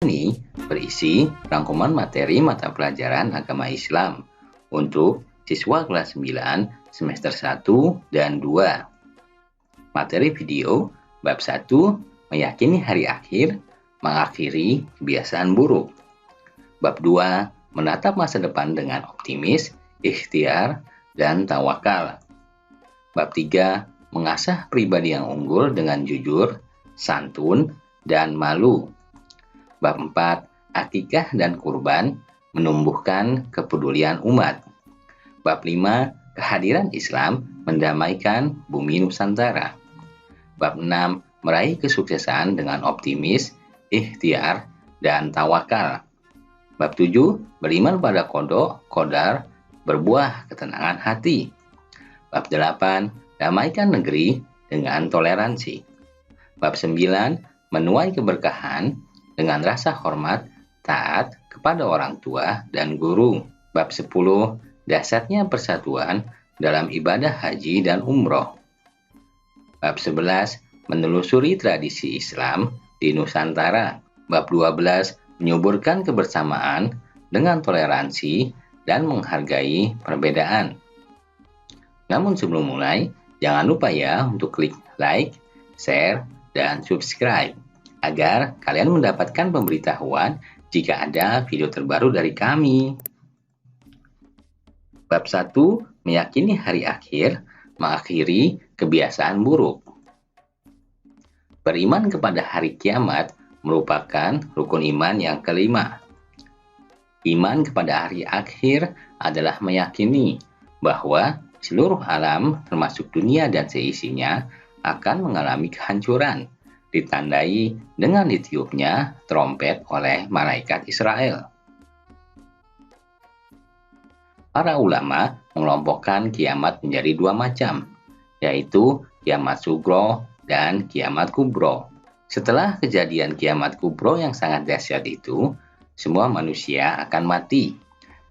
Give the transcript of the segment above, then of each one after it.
ini berisi rangkuman materi mata pelajaran agama Islam untuk siswa kelas 9 semester 1 dan 2. Materi video bab 1, meyakini hari akhir, mengakhiri kebiasaan buruk. Bab 2, menatap masa depan dengan optimis, ikhtiar, dan tawakal. Bab 3, mengasah pribadi yang unggul dengan jujur, santun, dan malu. Bab 4, akikah dan kurban, menumbuhkan kepedulian umat. Bab 5, kehadiran Islam mendamaikan bumi Nusantara. Bab 6, meraih kesuksesan dengan optimis, ikhtiar, dan tawakal. Bab 7, beriman pada qada, berbuah ketenangan hati. Bab 8, damaikan negeri dengan toleransi. Bab 9, menuai keberkahan dengan rasa hormat, taat kepada orang tua dan guru. Bab 10, dahsyatnya persatuan dalam ibadah haji dan umroh. Bab 11, menelusuri tradisi Islam di Nusantara. Bab 12, menyuburkan kebersamaan dengan toleransi dan menghargai perbedaan. Namun sebelum mulai, jangan lupa ya untuk klik like, share, dan subscribe agar kalian mendapatkan pemberitahuan jika ada video terbaru dari kami. Bab 1, meyakini hari akhir, mengakhiri kebiasaan buruk. Beriman kepada hari kiamat merupakan rukun iman yang kelima. Iman kepada hari akhir adalah meyakini bahwa seluruh alam, termasuk dunia dan seisinya, akan mengalami kehancuran, ditandai dengan ditiupnya trompet oleh malaikat Israel. Para ulama mengelompokkan kiamat menjadi dua macam, yaitu kiamat sugro dan kiamat kubro. Setelah kejadian kiamat kubro yang sangat dahsyat itu, semua manusia akan mati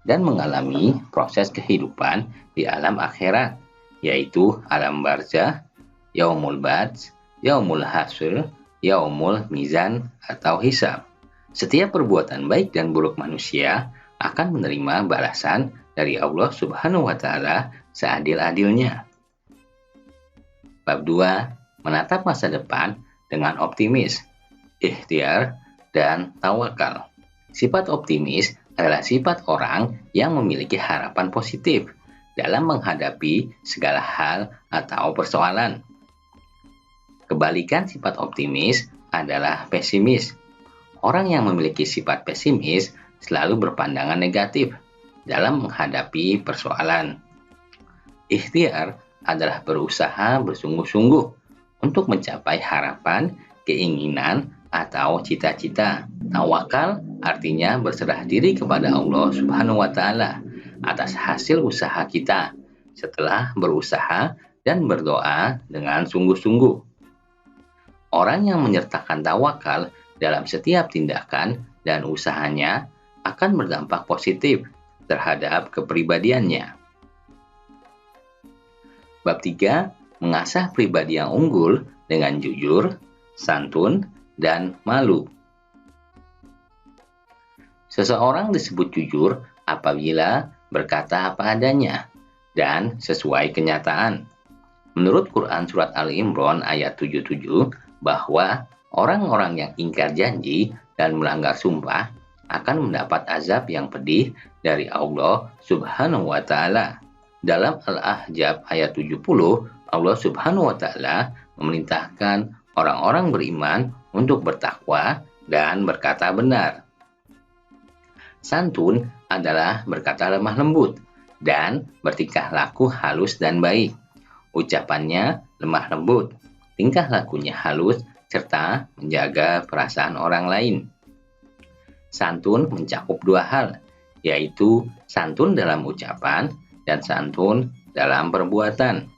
dan mengalami proses kehidupan di alam akhirat, yaitu alam barzah, yaumul ba'ts, yaumul hasr, yaumul mizan atau hisab. Setiap perbuatan baik dan buruk manusia akan menerima balasan dari Allah Subhanahu wa Ta'ala seadil-adilnya. Bab 2, menatap masa depan dengan optimis, ikhtiar, dan tawakal. Sifat optimis adalah sifat orang yang memiliki harapan positif dalam menghadapi segala hal atau persoalan. Kebalikan sifat optimis adalah pesimis. Orang yang memiliki sifat pesimis selalu berpandangan negatif dalam menghadapi persoalan. Ikhtiar adalah berusaha bersungguh-sungguh untuk mencapai harapan, keinginan, atau cita-cita. Tawakal artinya berserah diri kepada Allah Subhanahu wa Ta'ala atas hasil usaha kita setelah berusaha dan berdoa dengan sungguh-sungguh. Orang yang menyertakan tawakal dalam setiap tindakan dan usahanya akan berdampak positif terhadap kepribadiannya. Bab 3, mengasah pribadi yang unggul dengan jujur, santun, dan malu. Seseorang disebut jujur apabila berkata apa adanya dan sesuai kenyataan. Menurut Quran Surat Ali Imran ayat 77 bahwa orang-orang yang ingkar janji dan melanggar sumpah akan mendapat azab yang pedih dari Allah Subhanahu wa Ta'ala. Dalam Al-Ahzab ayat 70, Allah Subhanahu wa Ta'ala memerintahkan orang-orang beriman untuk bertakwa dan berkata benar. Santun adalah berkata lemah lembut dan bertingkah laku halus dan baik. Ucapannya lemah lembut, tingkah lakunya halus, serta menjaga perasaan orang lain. Santun mencakup dua hal, yaitu santun dalam ucapan dan santun dalam perbuatan.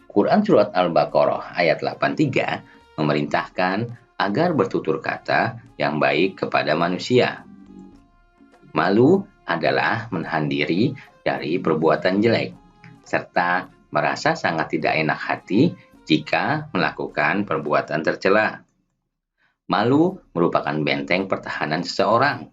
Quran Surat Al-Baqarah ayat 83 memerintahkan agar bertutur kata yang baik kepada manusia. Malu adalah menahan diri dari perbuatan jelek, serta merasa sangat tidak enak hati jika melakukan perbuatan tercela. Malu merupakan benteng pertahanan seseorang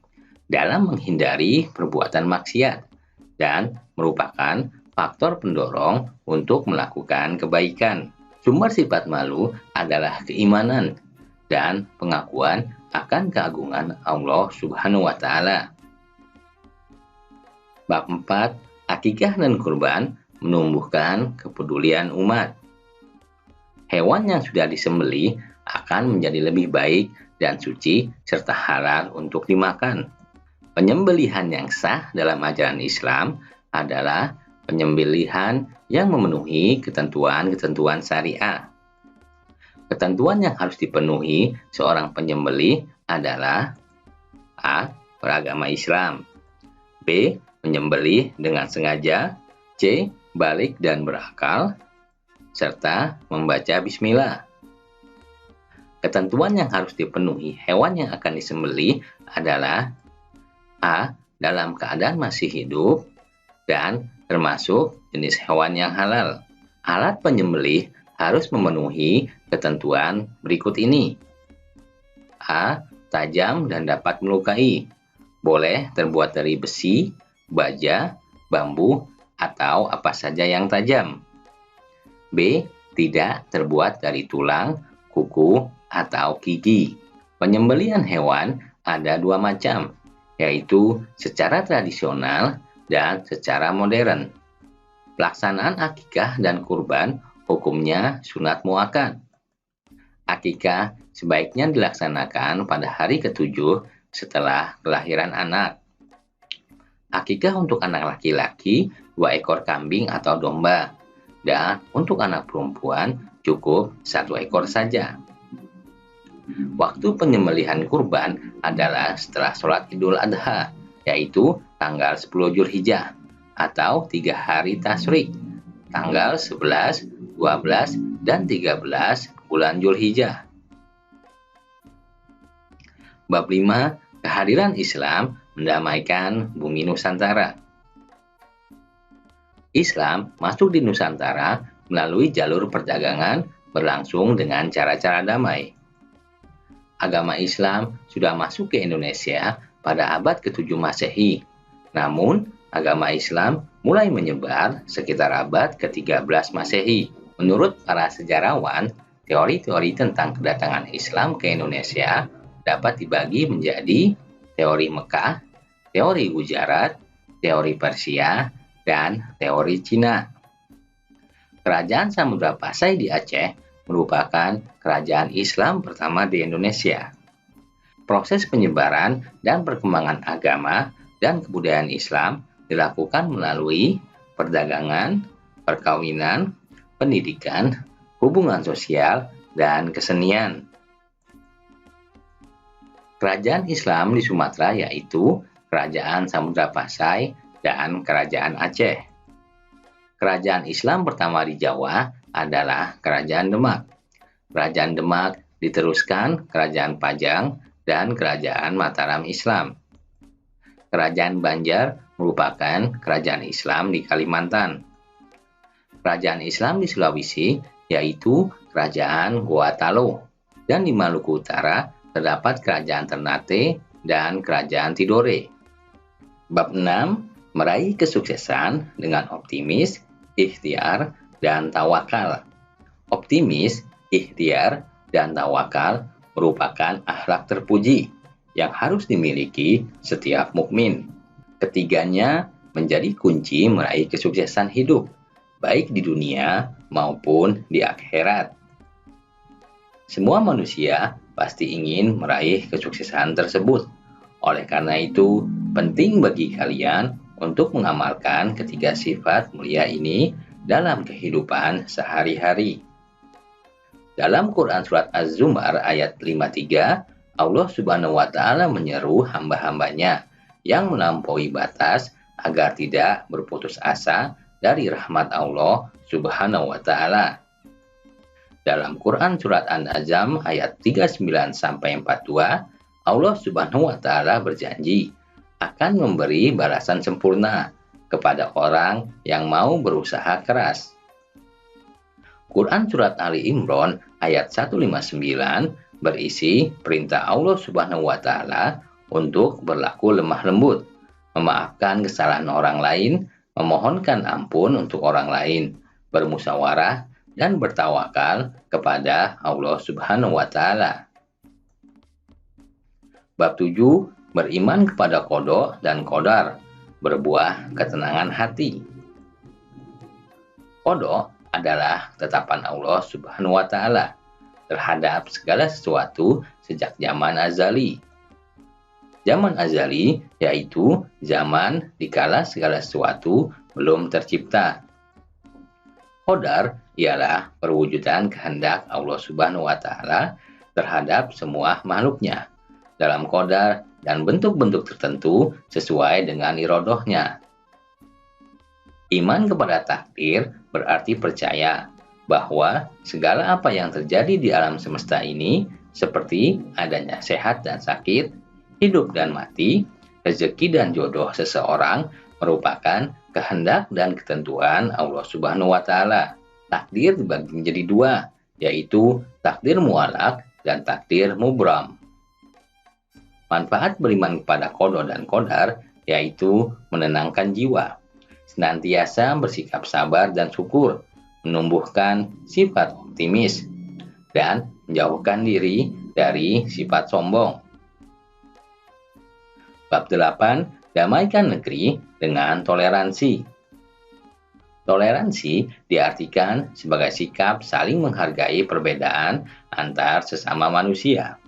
dalam menghindari perbuatan maksiat dan merupakan faktor pendorong untuk melakukan kebaikan. Sumber sifat malu adalah keimanan dan pengakuan akan keagungan Allah Subhanahu wa taala. Bab 4, akikah dan kurban menumbuhkan kepedulian umat. Hewan yang sudah disembelih akan menjadi lebih baik dan suci serta halal untuk dimakan. Penyembelihan yang sah dalam ajaran Islam adalah penyembelihan yang memenuhi ketentuan-ketentuan syariah. Ketentuan yang harus dipenuhi seorang penyembelih adalah A. Beragama Islam, B. Menyembelih dengan sengaja, C. Balik dan berakal, serta membaca bismillah. Ketentuan yang harus dipenuhi hewan yang akan disembelih adalah A. Dalam keadaan masih hidup dan termasuk jenis hewan yang halal. Alat penyembelih harus memenuhi ketentuan berikut ini. A. Tajam dan dapat melukai. Boleh terbuat dari besi, baja, bambu, atau apa saja yang tajam. B. Tidak terbuat dari tulang, kuku, atau gigi. Penyembelihan hewan ada dua macam, yaitu secara tradisional dan secara modern. Pelaksanaan akikah dan kurban hukumnya sunat muakkad. Akikah sebaiknya dilaksanakan pada hari ke-7 setelah kelahiran anak. Akikah untuk anak laki-laki 2 ekor kambing atau domba, dan untuk anak perempuan cukup 1 ekor saja. Waktu penyembelihan kurban adalah setelah sholat Idul Adha, yaitu tanggal 10 Zulhijjah atau 3 hari tasyrik, tanggal 11, 12, dan 13 bulan Zulhijjah. Bab 5, kehadiran Islam mendamaikan bumi Nusantara. Islam masuk di Nusantara melalui jalur perdagangan berlangsung dengan cara-cara damai. Agama Islam sudah masuk ke Indonesia pada abad ke-7 Masehi. Namun, agama Islam mulai menyebar sekitar abad ke-13 Masehi. Menurut para sejarawan, teori-teori tentang kedatangan Islam ke Indonesia dapat dibagi menjadi teori Mekah, teori Gujarat, teori Persia, dan teori Cina. Kerajaan Samudra Pasai di Aceh merupakan kerajaan Islam pertama di Indonesia. Proses penyebaran dan perkembangan agama dan kebudayaan Islam dilakukan melalui perdagangan, perkawinan, pendidikan, hubungan sosial, dan kesenian. Kerajaan Islam di Sumatera yaitu Kerajaan Samudra Pasai dan Kerajaan Aceh. Kerajaan Islam pertama di Jawa adalah Kerajaan Demak. Kerajaan Demak diteruskan Kerajaan Pajang dan Kerajaan Mataram Islam. Kerajaan Banjar merupakan kerajaan Islam di Kalimantan. Kerajaan Islam di Sulawesi yaitu Kerajaan Gorontalo, dan di Maluku Utara terdapat Kerajaan Ternate dan Kerajaan Tidore. Bab 6, meraih kesuksesan dengan optimis, ikhtiar, dan tawakal. Optimis, ikhtiar, dan tawakal merupakan akhlak terpuji yang harus dimiliki setiap mukmin. Ketiganya menjadi kunci meraih kesuksesan hidup, baik di dunia maupun di akhirat. Semua manusia pasti ingin meraih kesuksesan tersebut. Oleh karena itu, penting bagi kalian untuk mengamalkan ketiga sifat mulia ini dalam kehidupan sehari-hari. Dalam Quran Surat Az-Zumar ayat 53, Allah Subhanahu wa Ta'ala menyeru hamba-hambanya yang melampaui batas agar tidak berputus asa dari rahmat Allah Subhanahu wa Ta'ala. Dalam Quran Surat An-Najm ayat 39-42, Allah Subhanahu wa Ta'ala berjanji akan memberi balasan sempurna kepada orang yang mau berusaha keras. Quran Surat Ali Imran ayat 159 berisi perintah Allah Subhanahu wa Ta'ala untuk berlaku lemah lembut, memaafkan kesalahan orang lain, memohonkan ampun untuk orang lain, bermusyawarah, dan bertawakal kepada Allah Subhanahu wa Ta'ala. Bab 7. Beriman kepada qada dan qadar, berbuah ketenangan hati. Qada adalah ketetapan Allah Subhanahu wa Ta'ala terhadap segala sesuatu sejak zaman azali. Zaman azali yaitu zaman dikala segala sesuatu belum tercipta. Qadar ialah perwujudan kehendak Allah Subhanahu wa Ta'ala terhadap semua makhluknya dalam qadar dan bentuk-bentuk tertentu sesuai dengan iradahnya. Iman kepada takdir berarti percaya bahwa segala apa yang terjadi di alam semesta ini, seperti adanya sehat dan sakit, hidup dan mati, rezeki dan jodoh seseorang, merupakan kehendak dan ketentuan Allah Subhanahu wa Ta'ala. Takdir dibagi menjadi dua, yaitu takdir mu'allaq dan takdir mubram. Manfaat beriman kepada qada dan qadar yaitu menenangkan jiwa, senantiasa bersikap sabar dan syukur, menumbuhkan sifat optimis, dan menjauhkan diri dari sifat sombong. Bab 8. Damaikan negeri dengan toleransi. Toleransi diartikan sebagai sikap saling menghargai perbedaan antar sesama manusia.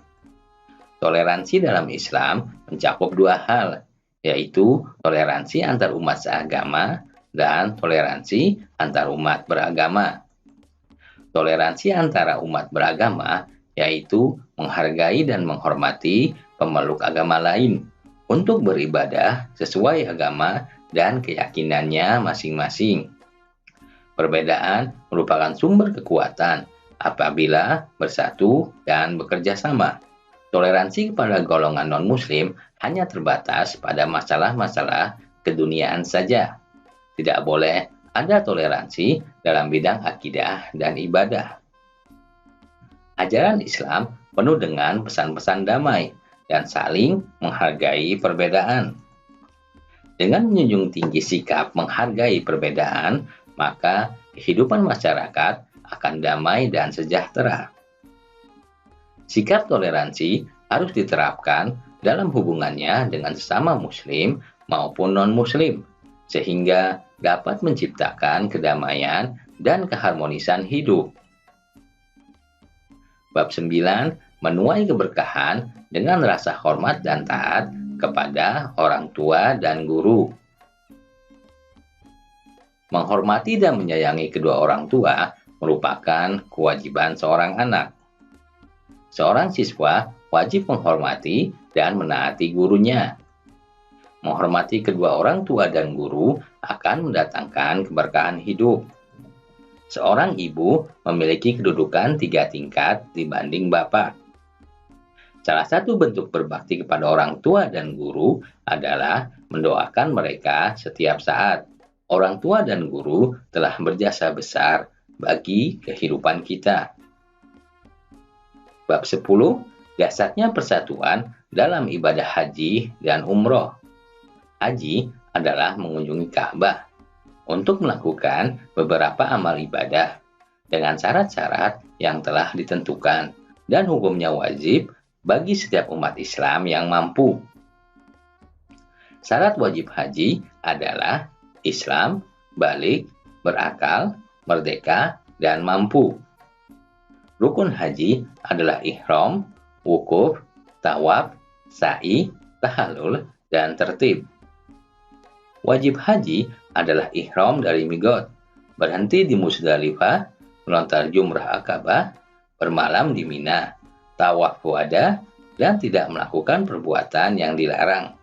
Toleransi dalam Islam mencakup dua hal, yaitu toleransi antar umat seagama dan toleransi antar umat beragama. Toleransi antara umat beragama yaitu menghargai dan menghormati pemeluk agama lain untuk beribadah sesuai agama dan keyakinannya masing-masing. Perbedaan merupakan sumber kekuatan apabila bersatu dan bekerja sama. Toleransi kepada golongan non-muslim hanya terbatas pada masalah-masalah keduniaan saja. Tidak boleh ada toleransi dalam bidang akidah dan ibadah. Ajaran Islam penuh dengan pesan-pesan damai dan saling menghargai perbedaan. Dengan menjunjung tinggi sikap menghargai perbedaan, maka kehidupan masyarakat akan damai dan sejahtera. Sikap toleransi harus diterapkan dalam hubungannya dengan sesama muslim maupun non-muslim, sehingga dapat menciptakan kedamaian dan keharmonisan hidup. Bab 9. Menuai keberkahan dengan rasa hormat dan taat kepada orang tua dan guru. Menghormati dan menyayangi kedua orang tua merupakan kewajiban seorang anak. Seorang siswa wajib menghormati dan menaati gurunya. Menghormati kedua orang tua dan guru akan mendatangkan keberkahan hidup. Seorang ibu memiliki kedudukan 3 tingkat dibanding bapak. Salah satu bentuk berbakti kepada orang tua dan guru adalah mendoakan mereka setiap saat. Orang tua dan guru telah berjasa besar bagi kehidupan kita. Bab 10. Dasarnya persatuan dalam ibadah haji dan umroh. Haji adalah mengunjungi Ka'bah untuk melakukan beberapa amal ibadah dengan syarat-syarat yang telah ditentukan dan hukumnya wajib bagi setiap umat Islam yang mampu. Syarat wajib haji adalah Islam, balik, berakal, merdeka, dan mampu. Rukun haji adalah ihram, wukuf, tawaf, sa'i, tahallul, dan tertib. Wajib haji adalah ihram dari miqat, berhenti di Musdalifah, melontar jumrah Akabah, bermalam di Mina, tawaf wada, dan tidak melakukan perbuatan yang dilarang.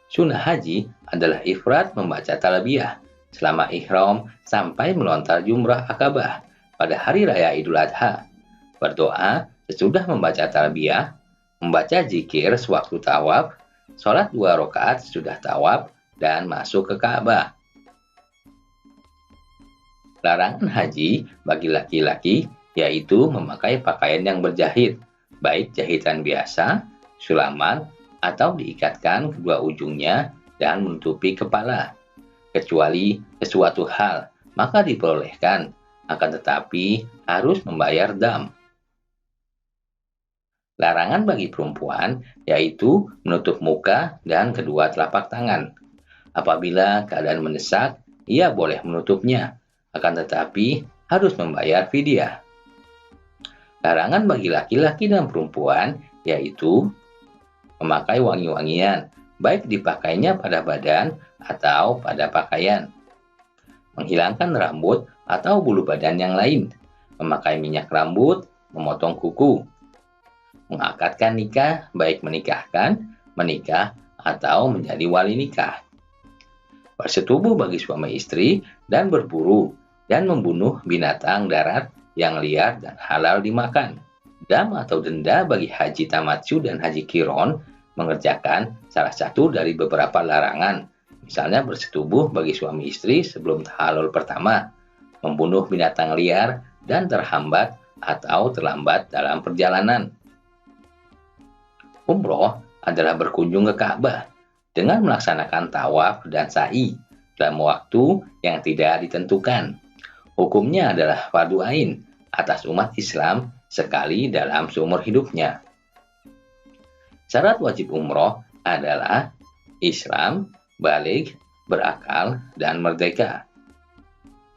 Sunnah haji adalah ifrad membaca talbiyah selama ihram sampai melontar jumrah Akabah pada hari raya Idul Adha, berdoa sesudah membaca talbiyah, membaca zikir sewaktu tawaf, sholat 2 rakaat sesudah tawaf, dan masuk ke Ka'bah. Larangan haji bagi laki-laki yaitu memakai pakaian yang berjahit baik jahitan biasa, sulaman, atau diikatkan kedua ujungnya dan menutupi kepala. Kecuali sesuatu hal, maka diperbolehkan, akan tetapi harus membayar dam. Larangan bagi perempuan yaitu menutup muka dan kedua telapak tangan. Apabila keadaan mendesak, ia boleh menutupnya, akan tetapi harus membayar fidyah. Larangan bagi laki-laki dan perempuan yaitu memakai wangi-wangian, baik dipakainya pada badan atau pada pakaian. Menghilangkan rambut atau bulu badan yang lain, memakai minyak rambut, memotong kuku. Mengakadkan nikah, baik menikahkan, menikah, atau menjadi wali nikah. Bersetubuh bagi suami istri dan berburu dan membunuh binatang darat yang liar dan halal dimakan. Dam atau denda bagi haji tamatsu dan haji kiron mengerjakan salah satu dari beberapa larangan. Misalnya bersetubuh bagi suami istri sebelum tahallul pertama, membunuh binatang liar, dan terhambat atau terlambat dalam perjalanan. Umroh adalah berkunjung ke Ka'bah dengan melaksanakan tawaf dan sa'i dalam waktu yang tidak ditentukan. Hukumnya adalah fardu ain atas umat Islam sekali dalam seumur hidupnya. Syarat wajib umroh adalah Islam, baligh, berakal, dan merdeka.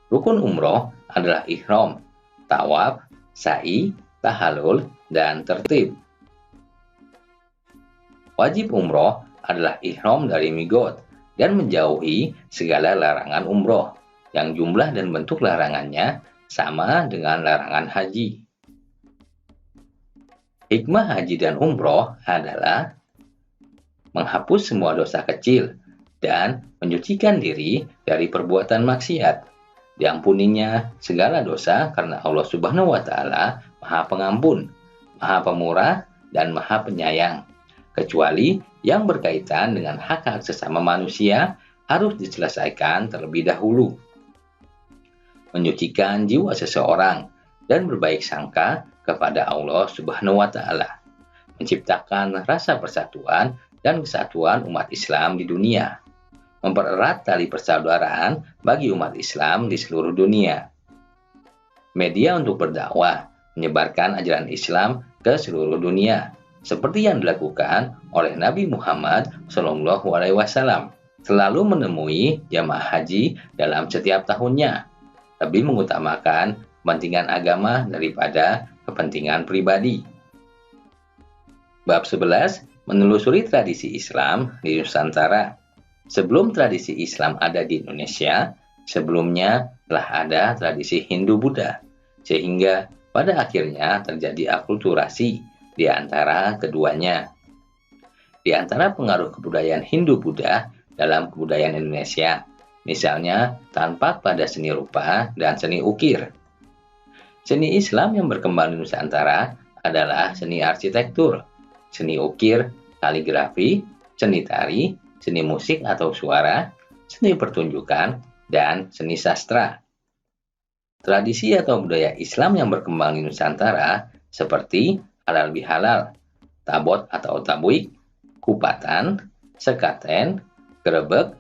Rukun umroh adalah ihram, tawaf, sa'i, tahallul, dan tertib. Wajib umroh adalah ihram dari miqat dan menjauhi segala larangan umroh yang jumlah dan bentuk larangannya sama dengan larangan haji. Hikmah haji dan umroh adalah menghapus semua dosa kecil dan menyucikan diri dari perbuatan maksiat. Diampuninya segala dosa karena Allah Subhanahu wa Ta'ala Maha Pengampun, Maha Pemurah, dan Maha Penyayang. Kecuali yang berkaitan dengan hak-hak sesama manusia harus diselesaikan terlebih dahulu. Menyucikan jiwa seseorang dan berbaik sangka kepada Allah Subhanahu wa Ta'ala, menciptakan rasa persatuan dan kesatuan umat Islam di dunia, mempererat tali persaudaraan bagi umat Islam di seluruh dunia. Media untuk berdakwah, menyebarkan ajaran Islam ke seluruh dunia, seperti yang dilakukan oleh Nabi Muhammad SAW, selalu menemui jamaah haji dalam setiap tahunnya, lebih mengutamakan kepentingan agama daripada kepentingan pribadi. Bab 11. Menelusuri tradisi Islam di Nusantara. Sebelum tradisi Islam ada di Indonesia, sebelumnya telah ada tradisi Hindu-Buddha, sehingga pada akhirnya terjadi akulturasi di antara keduanya. Di antara pengaruh kebudayaan Hindu-Buddha dalam kebudayaan Indonesia, misalnya tampak pada seni rupa dan seni ukir. Seni Islam yang berkembang di Nusantara adalah seni arsitektur, seni ukir, kaligrafi, seni tari, seni musik atau suara, seni pertunjukan, dan seni sastra. Tradisi atau budaya Islam yang berkembang di Nusantara seperti halal bihalal, tabot atau tabuik, kupatan, sekaten, gerebek,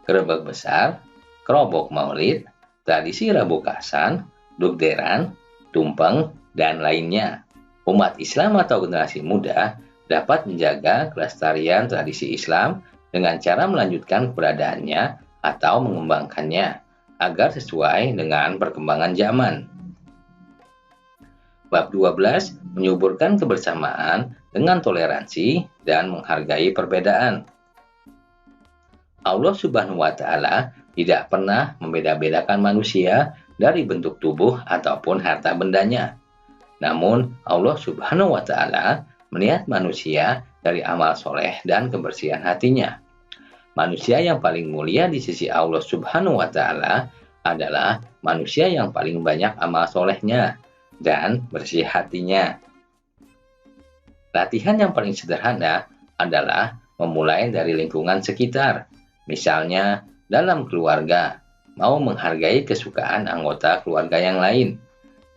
gerebek besar, kerobok maulid, tradisi Rabu Kasan, dugderan, tumpeng, dan lainnya. Umat Islam atau generasi muda dapat menjaga kelestarian tradisi Islam dengan cara melanjutkan keberadaannya atau mengembangkannya agar sesuai dengan perkembangan zaman. Bab 12 menyuburkan kebersamaan dengan toleransi dan menghargai perbedaan. Allah Subhanahu wa Ta'ala tidak pernah membeda-bedakan manusia dari bentuk tubuh ataupun harta bendanya. Namun Allah Subhanahu wa Ta'ala melihat manusia dari amal soleh dan kebersihan hatinya. Manusia yang paling mulia di sisi Allah Subhanahu wa Ta'ala adalah manusia yang paling banyak amal solehnya dan bersih hatinya. Latihan yang paling sederhana adalah memulai dari lingkungan sekitar. Misalnya, dalam keluarga, mau menghargai kesukaan anggota keluarga yang lain.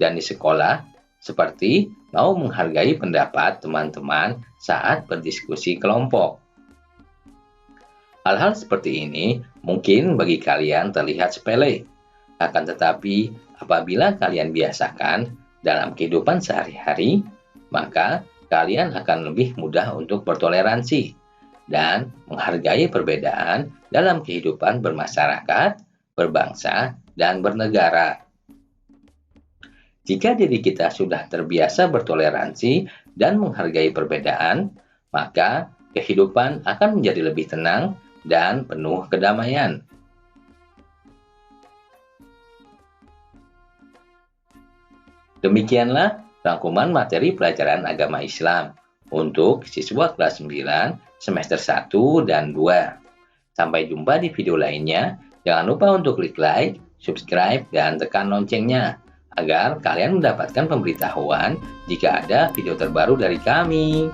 Dan di sekolah, seperti mau menghargai pendapat teman-teman saat berdiskusi kelompok. Hal-hal seperti ini mungkin bagi kalian terlihat sepele, akan tetapi apabila kalian biasakan dalam kehidupan sehari-hari, maka kalian akan lebih mudah untuk bertoleransi dan menghargai perbedaan dalam kehidupan bermasyarakat, berbangsa, dan bernegara. Jika diri kita sudah terbiasa bertoleransi dan menghargai perbedaan, maka kehidupan akan menjadi lebih tenang dan penuh kedamaian. Demikianlah rangkuman materi pelajaran agama Islam untuk siswa kelas 9 semester 1 dan 2. Sampai jumpa di video lainnya. Jangan lupa untuk klik like, subscribe, dan tekan loncengnya agar kalian mendapatkan pemberitahuan jika ada video terbaru dari kami.